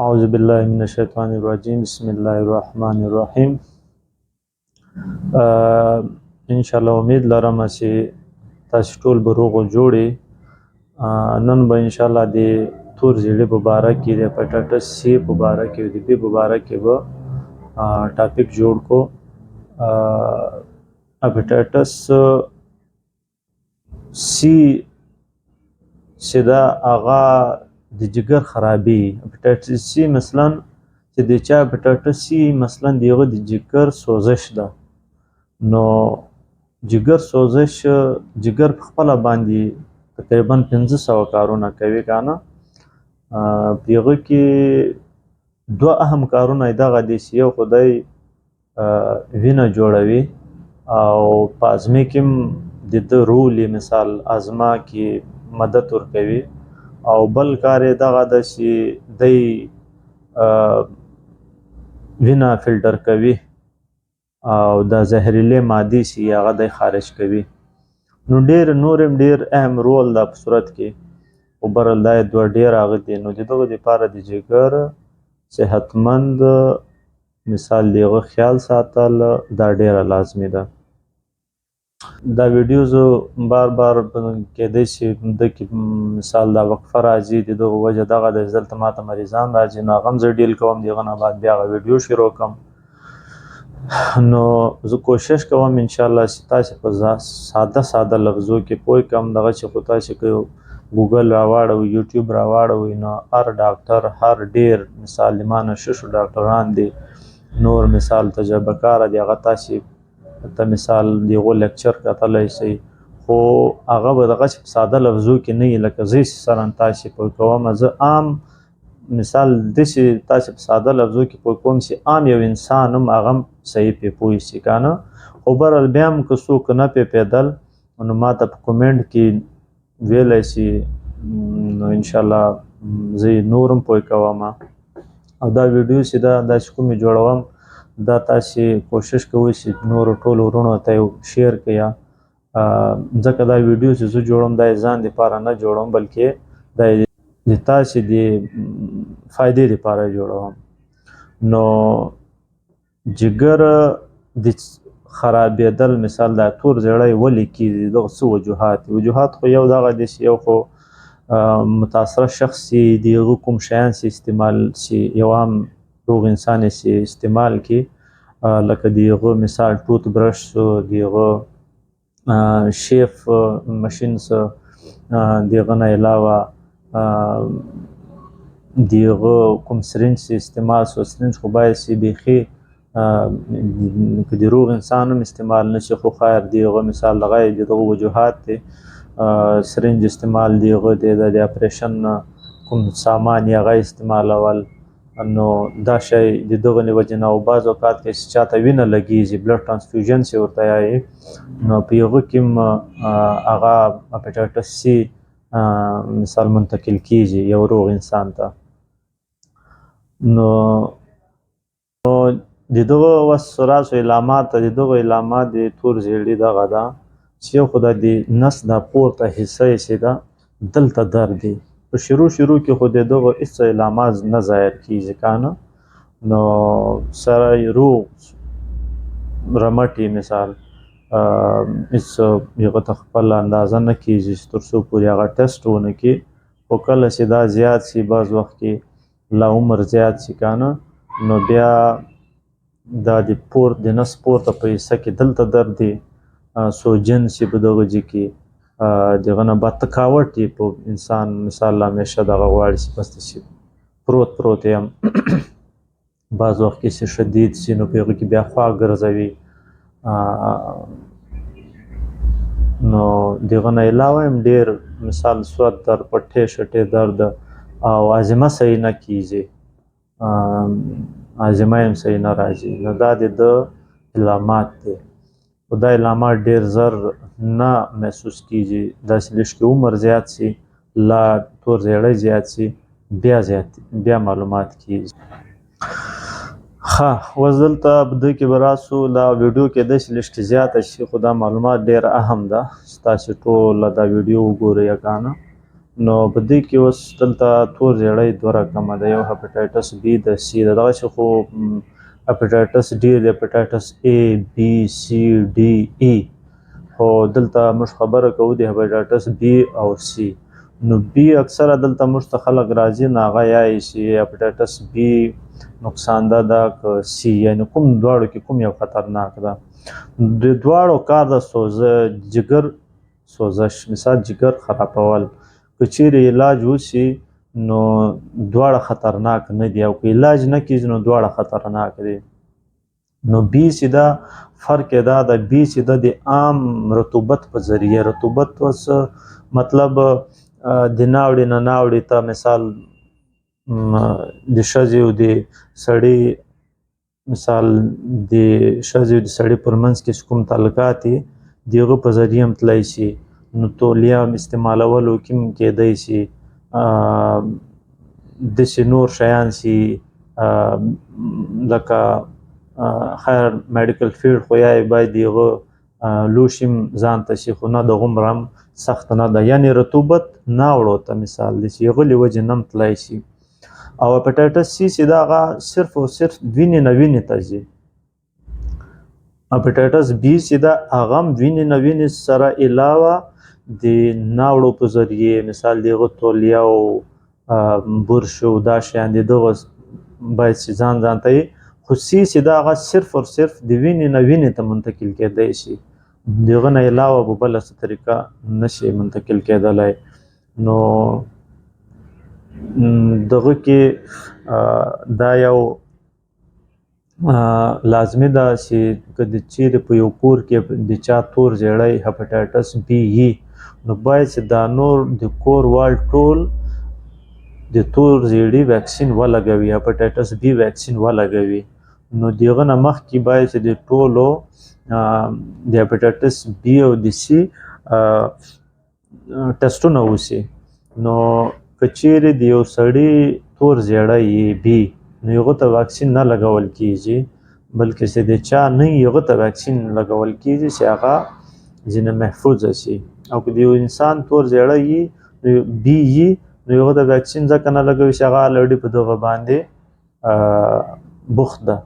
أعوذ بالله من الشيطان الرجيم بسم الله الرحمن الرحيم انشاءالله امید لرم چې تاسو ټول به روغ او جوړ یې. نن به انشاءالله د تور زیړي په باره کې د هیپاټایټس سی په باره کې د بی په باره کې به ټاپک جوړ کو. هیپاټایټس سی چې دا هغه د جګر خرابي. هیپاټایټس سی مثلا چې د چا هیپاټایټس سی مثلا دیغه د جګر سوزش ده، نو جګر سوزش جګر په خپل باندې تقریبا 500 کارونه کوي کنه. پیغه کې دوه اهم کارونه دغه دي چې یو خدای وینه جوړوي او پازمه کې د رول مثال ازما کې مدد ورکوي، او بل کار دغه د چې دی وینه فلټر کوي او د زهرجن مادي چې هغه د خارج کوي. نو ډیر نورم ډیر اهم رول د په صورت کې او برل دا دوه ډیر هغه دي. نو دغه لپاره د جګر صحتمند مثال دیغه خیال ساتل دا ډیره لازمي ده. دا ویډیوز بار بار کېدای شي د مثال دا وقفه راځي د دغه وجه دغه د دلته ماته مریضان راځي، نو هغه زه ډیل کوم دغه نه بعد بیا ویډیو شروع کوم. نو زه کوشش کوم ان شاء الله چې تاسو په ساده لفظو کې پوه کم دغه چې خو تاسو کې ګوګل راواړو یوټیوب راواړو نو هر ډاکټر هر ډیر مثال لمانه ششو ډاکټران دي نور مثال تجربه کار دي هغه تاسو ته مثال دیغه لیکچر کتلای شي، خو هغه به دغه ساده لفظو کې نه لکه زی سره تاسو په کوم زه عام مثال د چې تاسو په ساده لفظو کې په کوم چې عام یو انسان هم هغه صحیح په پوي شي کنه. خو برل بیا هم که څوک نه پیدل نو ماته په کومنټ کې ویلای شي، نو ان شاء الله زه نورم پوي کوم. او دا ویډیو چې دا کوم جوړوم دا تاسو کوشش کوئ چې نور ټول ورونو ته شیر کړئ، ځکه دا ویډیو چې زه جوړوم دا ځان لپاره نه جوړوم بلکې دا د تاسو د فائدې لپاره جوړوم. نو جګر د خرابېدل مثال دا تور زړی ولې کیږي دغه څه وجوهات خو یو دغه دي چې یو خو متاثره شخص دیغه کوم شیان سي استعمال سي یو عام روغ انسان سي استعمال کی لکه دیغه مثال ټوت برش دیغه شیف ماشینز دیغه نه علاوه دیغه کوم سرنج سي استعمال سو سرنج خو باید سي بيخي که د روغ انسان هم استعمال نشي خو خیر دیغه مثال دغه دغه وجوهات دي. سرنج استعمال دیغه د اپریشن کوم سامان یا غي استعمالول، نو دا شی د دغه وجه نه او بعض اوقات کې چاته وینه لګیږي بلډ ترانسفیوژن چې ورته یې نو په یوه کې هغه هیپاټایټس سی مثال منتقل کیږي یو روغ انسان ته. نو د دغه وسراس علامات د دغه علامات د تور زیړي دغه ده چې خدای د نس د پورته حصہ یې ده دلته درد دی په شروع کې خو دغه هیڅ علامات نه ظاهر کیږي کنه. نو سره روغ رمټي مثال هیڅ یو خپل اندازه نه کیږي تر څو پورې هغه ټیسټ ونه کی، خو کله چې دا زیات شي بعض وخت کې لا عمر زیات شي کنه نو بیا دا د نس پورته په حصہ کې دلته درد دی سوجن شي په دغه ځای کې دغه نه بعد تکاوټ په انسان مثال همیشه دغه غواړي چې بس شي پروت یم بعض وخت کې شدید شي نو په کې بیا خوا ګرځوي. نو دغه نه علاوه هم ډیر مثال سواد در پټه شټه درد او ازمه صحیح نه کیږي، ازمه هم صحیح نه راځي. نو دا د علامات دي، دا علامات ډیر زر نه محسوس کیږي داسې لږ کې عمر زیات شي لا تور زیړی زیات شي بیا معلومات کیږي. ها اوس دلته بده کې براسو دا ویډیو کې داسې لږ کې زیاته شي خو دا معلومات ډیر اهم ده چې تاسو ټول دا ویډیو وګورئ کنه. نو په دې کې اوس دلته تور زیړی دوه رقمه ده، یو هپاټایټس بي د سی ده، دغسې خو هپاټایټس ډېر دی، هپاټایټس A B C D E، خو دلته موږ خبره کوو د هپاټایټس بي او سی. نو بي اکثره دلته موږ ته خلک راځي نو هغه یایي چې هپاټایټس بي نقصانده ده که سی، یعنې کوم دواړو کې کوم یو خطرناک ده. د دواړو کار د جګر سوزش، مثال جګر خرابول، که چیرې علاج وشي نو دواړه خطرناک نه دي، او که علاج نه کیږي نو دواړه خطرناک دي. نو بي سي دا فرق یې دا ده، بي سي د عام رطوبت په ذریعه، رطوبت اوس مطلب د ناوړې نه ناوړې ته، مثال د ښځې او د سړي، مثال د ښځې او د سړي پر منځ کې چې کوم تعلقات دي د هغه په ذریعه هم تللی شي. نو تولیه استعمالولو کې هم کیدی شي، داسې نور شیان چې لکه خیر میډیکل فیلډ خو یایې باید د هغه لوښي هم ځان ته شي، خو نه د هغومره هم سخته نه ده، یعنې رطوبت ناوړو ته مثال دی چې هغلې وجې نه هم تللی شي. او هپاټایټس سی چې دا هغه صرف او صرف وینې نه وینې ته ځي. هپاټایټس بي چې دا هغه هم وینې نه وینې سره علاوه د ناوړو په ذریعې، مثال د هغه تولیه او برش او دا شیان د دغه باید چې ځان ته یې، خو سی چې دا هغه صرف او صرف د وینې نه وینې ته منتقل کیدی شي، د هغه نه علاوه په بله څه طریقه نشي منتقل کیدلی. نو دغه کې دا یو لازمي ده چې که د چیرې په یو کور کې د چا تور زیړی هپاټایټس بي وي نو باید چې دا نور د کور وال ټول د تور زیړي ویکسین ولګوي، هپاټایټس بي ویکسین ولګوي. نو د هغه نه مخکې باید چې د ټولو د هپاټایټس بي او د سی ټسټونه وشي. نو که چیرې د یو سړي تور زیړی بي نو هغه ته واکسین نه لګول کیږي، بلکې چې د چا نه هغه ته واکسین لګول کیږي چې هغه ځینې محفوظه شي. او که د یو انسان تور زیړی بي وي نو هغه ته واکسین ځکه نه لګوي چې هغه الریډي په دغه باندې بوخت ده.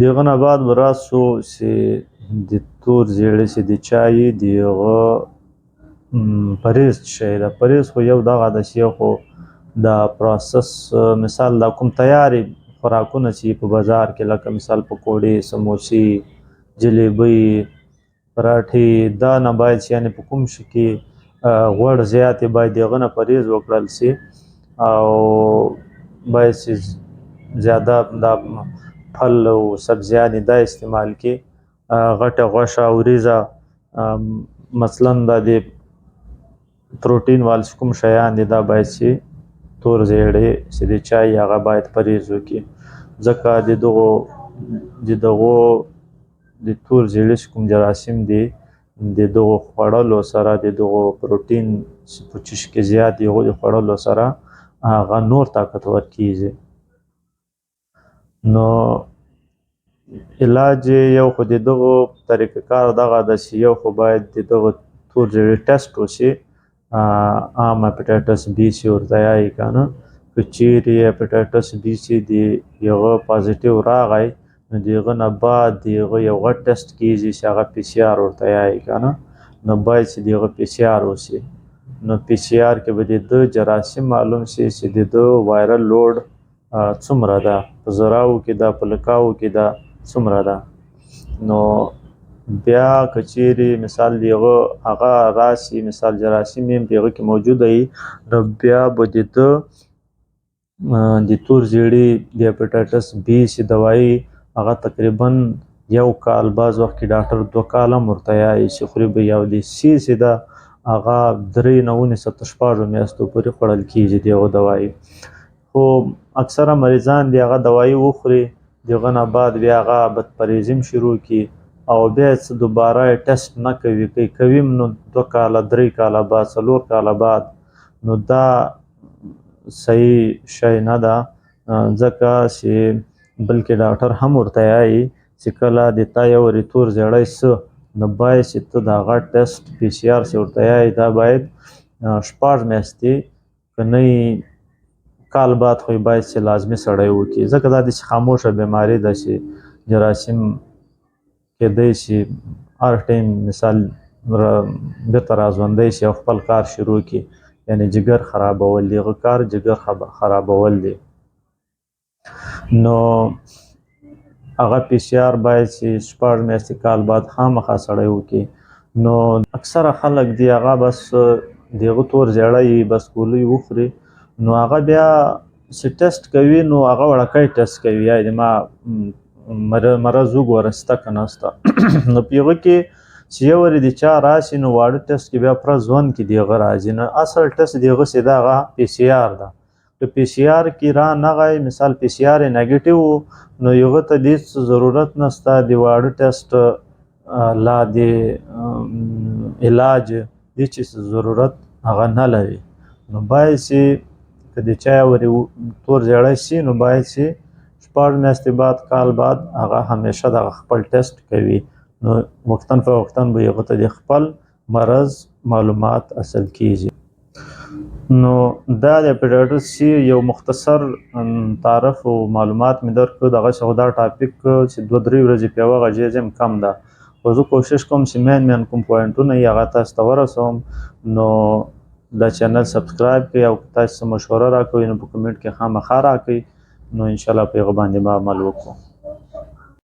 د هغه نه بعد به راسو چې د تور زیړي چې د چا یي د هغه پرهیز څه شی ده. پرهیز خو یو دغه ده چې یو خو دا پروسس، مثال دا کوم تیارې خوراکونه چې په بازار کې لکه مثال پکوړې، سموسې، جلیبۍ، پراټې، دا نه باید چې یعنې په کوم شي کې غوړ زیات باید د هغه نه پرهیز وکړل شي، او باید چې زیاده دا پھل او سبزیانې دا استعمال کړي، غټه غوښه، وریځه، مثلا دا د پروټین وال کوم شیان دي دا باید چې تور زیړی چې د چا یې هغه باید پرهیز وکړي، ځکه د دغو د تور زیړي چې کوم جراثیم دي د دغو خوړلو سره، د دغو پروټین چې په چیش کې زیات دي هغو د خوړلو سره هغه نور طاقتور کیږي. نو علاج یو خو د دغو طریقه کار دغه ده چې یو خو باید د دغه تور زیړي ټسټ وشي، عام هپاټایټس بي سي ورته یایي که نه. که چیرې هپاټایټس بي سي د هغه پازیټیو راغی نو د هغه نه بعد د هغه یو غټ ټسټ کیږي چې هغه پی سي آر ورته یایي که نه. نو باید چې د هغه پی سي آر وشي. نو پی سي آر کې به د ده جراثیم معلوم شي چې د ده وایرل لوډ څومره ده، په زراو کې ده، په لکاو کې ده، څومره ده. نو بیا که چیرې مثال د هغه راشي، مثال جراثیم یې په هغه کې موجوده وي، نو بیا به د ده د تور زیړي د هپاټایټس بي سي دوایي هغه تقریبا 1 کال، بعض وخت کې ډاکټر 2 کال هم ورته یایي چې خوري به. او د سی چې ده هغه 3 نه 19 تر 6 میاشتو پورې خوړل کیږي د هغه دوایي. خو اکثره مریضان د هغه دوایي وخوري، د هغه نه بعد بیا هغه بدپرهیزي هم شروع کړي، او بیا څه دوباره یې ټسټ نه کوي، که یې کوي نو 2 کاله 3 کاله بعد 4 کاله بعد. نو دا صحیح شی نه ده، ځکه چې بلکې ډاکټر هم ورته یایي چې کله د تا یو وارې تور زیړی څه نو باید چې ته د هغه ټسټ پی سي آر چې ورته یایي دا باید شپږ میاشتې که نه کال بعد خو باید چې لازمي سړی وکړي، ځکه دا داسې خاموشه بیماري ده چې جراثیم کېدی شي هر ټایم مثال بېرته راژوندی شي او خپل کار شروع کړي، یعنې جګر خرابول دی، هغه کار جګر خرابول دی. نو هغه پی سی آر باید چې شپږ میاشتې کال بعد خامخا سړی وکړي. نو اکثره خلک دی هغه بس د هغه تور زیړی بس ګولۍ وخوري، نو هغه بیا چې ټیسټ کوي نو هغه وړوکی ټیسټ کوي، یا د ما مرض وګوره شته که نه شته. نو په هغه کې چې یو وارې د چا راشي نو واړه ټیسټ کې بیا پوره ژوند کې د هغه راځي. نو اصل ټیسټ د هغه سیده هغه پی سی آر ده. که پی سی آر کې رانغی مثال پی سی آر یې نیګیټیو و نو هغه ته د هېڅ ضرورت نشته د واړه ټیسټ لا د علاج د هېڅ ضرورت هغه نه لري. نو باید چې که د چا ورې تور زیړی شي نو باید چې شپږ میاشتې بعد کال بعد هغه همیشه دغه خپل ټیسټ کوي، نو وختاً فوقتاً به هغه ته د خپل مرض معلومات حاصل کیږي. نو دا د هیپاټایټس سی یو مختصر تعارف او معلومات مې درکړو. دغه خو دا ټاپک چې 2-3 ورځې په یوه غږیز هم کم ده، خو زه کوشش کوم چې مین کوم پوینټونه یې هغه تاسو ته ورسوم. نو دا چینل سبسکرایب کړئ او که تاسو څه مشوره راکوئ نو په کمنټ کې خامخا راکړئ، نو انشاءالله په هغه باندې به عمل وکړو.